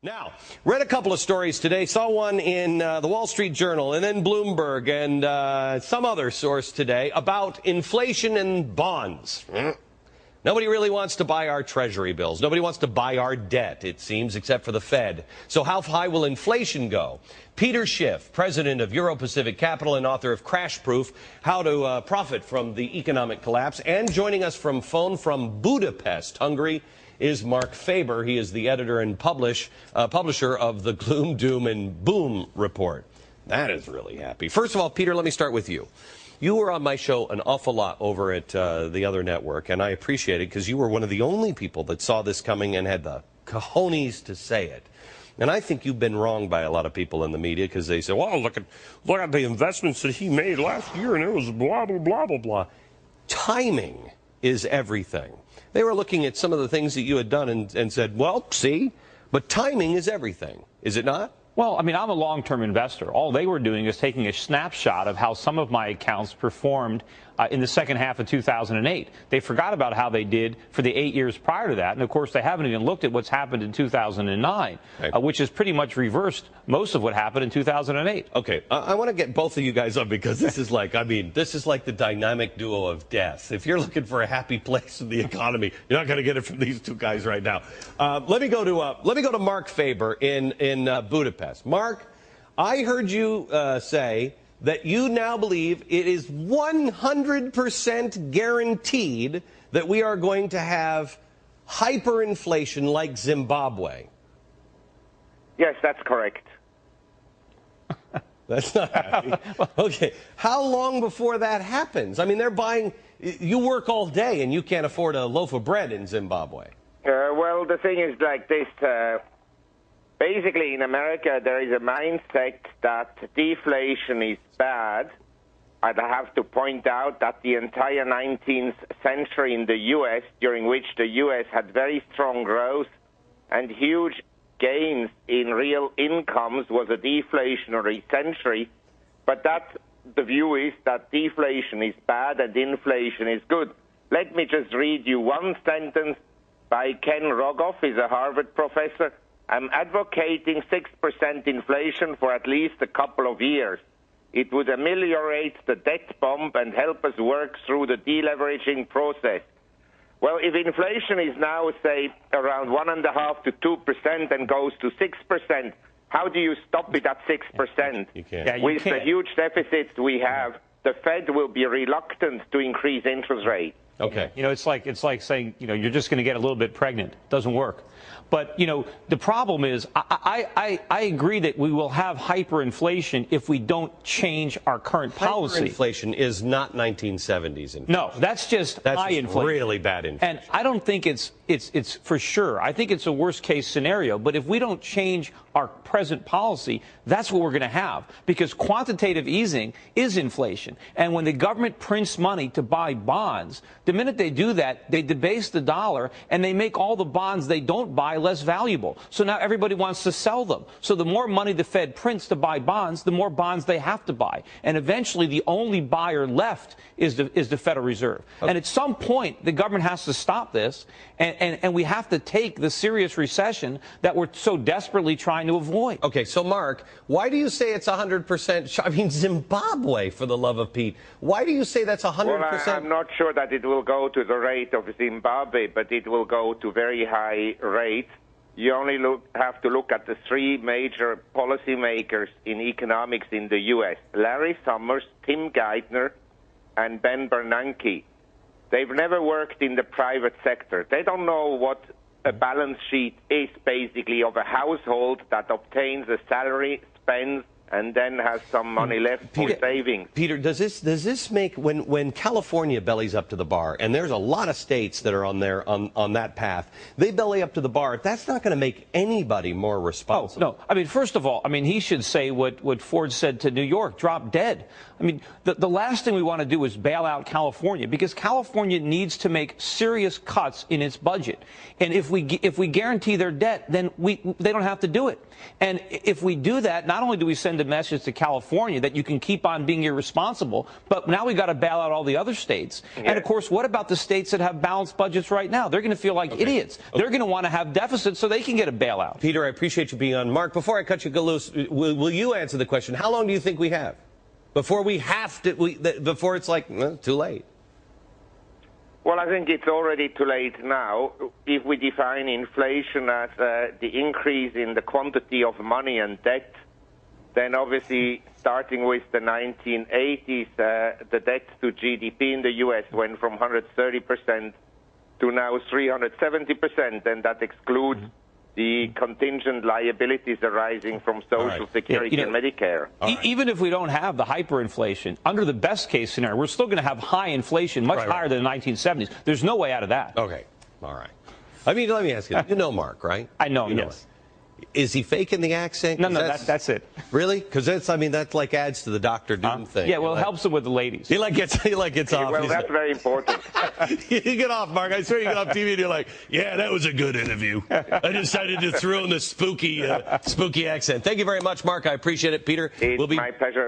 Now, read a couple of stories today, saw one in the Wall Street Journal and then Bloomberg and some other source today about inflation and bonds. Nobody really wants to buy our treasury bills. Nobody wants to buy our debt, it seems, except for the Fed. So how high will inflation go? Peter Schiff, president of Euro-Pacific Capital and author of Crash Proof, How to Profit from the Economic Collapse, and joining us from phone from Budapest, Hungary, is Marc Faber. He is the editor and publisher of the Gloom, Doom, and Boom report. That is really happy. First of all, Peter, let me start with you. You were on my show an awful lot over at the other network, and I appreciate it because you were one of the only people that saw this coming and had the cojones to say it. And I think you've been wrong by a lot of people in the media because they say, well, look at the investments that he made last year, and it was blah, blah, blah, blah, blah. Timing is everything. They were looking at some of the things that you had done and said, well, see, but timing is everything, is it not? Well, I mean, I'm a long-term investor. All they were doing is taking a snapshot of how some of my accounts performed in the second half of 2008. They forgot about how they did for the 8 years prior to that. And, of course, they haven't even looked at what's happened in 2009, right, which is pretty much reversed most of what happened in 2008. Okay. I want to get both of you guys up because this is like, I mean, this is like the dynamic duo of death. If you're looking for a happy place in the economy, you're not going to get it from these two guys right now. Let me go to Marc Faber in Budapest. Marc, I heard you say that you now believe it is 100% guaranteed that we are going to have hyperinflation like Zimbabwe. Yes, that's correct. That's not happy. Okay. How long before that happens? I mean, they're buying, you work all day and you can't afford a loaf of bread in Zimbabwe. Well, the thing is like this. Basically, in America, there is a mindset that deflation is bad. I'd have to point out that the entire 19th century in the U.S., during which the U.S. had very strong growth and huge gains in real incomes, was a deflationary century. But the view is that deflation is bad and inflation is good. Let me just read you one sentence by Ken Rogoff, he's a Harvard professor. I'm advocating 6% inflation for at least a couple of years. It would ameliorate the debt bump and help us work through the deleveraging process. Well, if inflation is now, say, around 1.5% to 2% and goes to 6%, how do you stop it at 6%? You can't. Yeah, you With can't. the huge deficits we have, the Fed will be reluctant to increase interest rates. Okay. You know, it's like saying, you know, you're just going to get a little bit pregnant. Doesn't work. But, you know, the problem is I agree that we will have hyperinflation if we don't change our current policy. Hyperinflation is not 1970s inflation. No, that's just high inflation. Really bad inflation. And I don't think it's for sure. I think it's a worst case scenario. But if we don't change our present policy, that's what we're going to have. Because quantitative easing is inflation. And when the government prints money to buy bonds, the minute they do that, they debase the dollar and they make all the bonds they don't buy less valuable. So now everybody wants to sell them. So the more money the Fed prints to buy bonds, the more bonds they have to buy. And eventually the only buyer left is the Federal Reserve. Okay. And at some point, the government has to stop this, and we have to take the serious recession that we're so desperately trying to avoid. Okay, so Marc, why do you say it's 100%? I mean, Zimbabwe, for the love of Pete. Why do you say that's 100%? Well, I'm not sure that it will go to the rate of Zimbabwe, but it will go to very high rates. You only have to look at the three major policymakers in economics in the U.S., Larry Summers, Tim Geithner, and Ben Bernanke. They've never worked in the private sector. They don't know what a balance sheet is, basically, of a household that obtains a salary, spends, and then has some money left for savings. Peter, does this make, when California bellies up to the bar, and there's a lot of states that are on that path, they belly up to the bar, that's not going to make anybody more responsible. Oh, no. I mean, first of all, I mean, he should say what Ford said to New York, drop dead. I mean, the last thing we want to do is bail out California, because California needs to make serious cuts in its budget. And if we guarantee their debt, then they don't have to do it. And if we do that, not only do we send send a message to California that you can keep on being irresponsible, but now we got to bail out all the other states. Yeah. And of course, what about the states that have balanced budgets right now? They're going to feel like idiots. They're going to want to have deficits so they can get a bailout. Peter, I appreciate you being on. Mark, before I cut you loose, will you answer the question? How long do you think we have before we have to? Before it's like too late. Well, I think it's already too late now. If we define inflation as the increase in the quantity of money and debt, then obviously starting with the 1980s, the debt to GDP in the U.S. went from 130% to now 370%, and that excludes the contingent liabilities arising from Social Security and Medicare. Even if we don't have the hyperinflation, under the best case scenario, we're still going to have high inflation, much higher than the 1970s. There's no way out of that. Okay. All right. I mean, let me ask you. You know Marc, right? I know him, yes. Is he faking the accent? No, that's it. Really? Because that like adds to the Dr. Doom thing. Yeah, well, it helps him with the ladies. He gets off. Well, that's very important. You get off, Marc. I swear you get off TV and you're like, yeah, that was a good interview. I decided to throw in the spooky accent. Thank you very much, Marc. I appreciate it. Peter, it's my pleasure.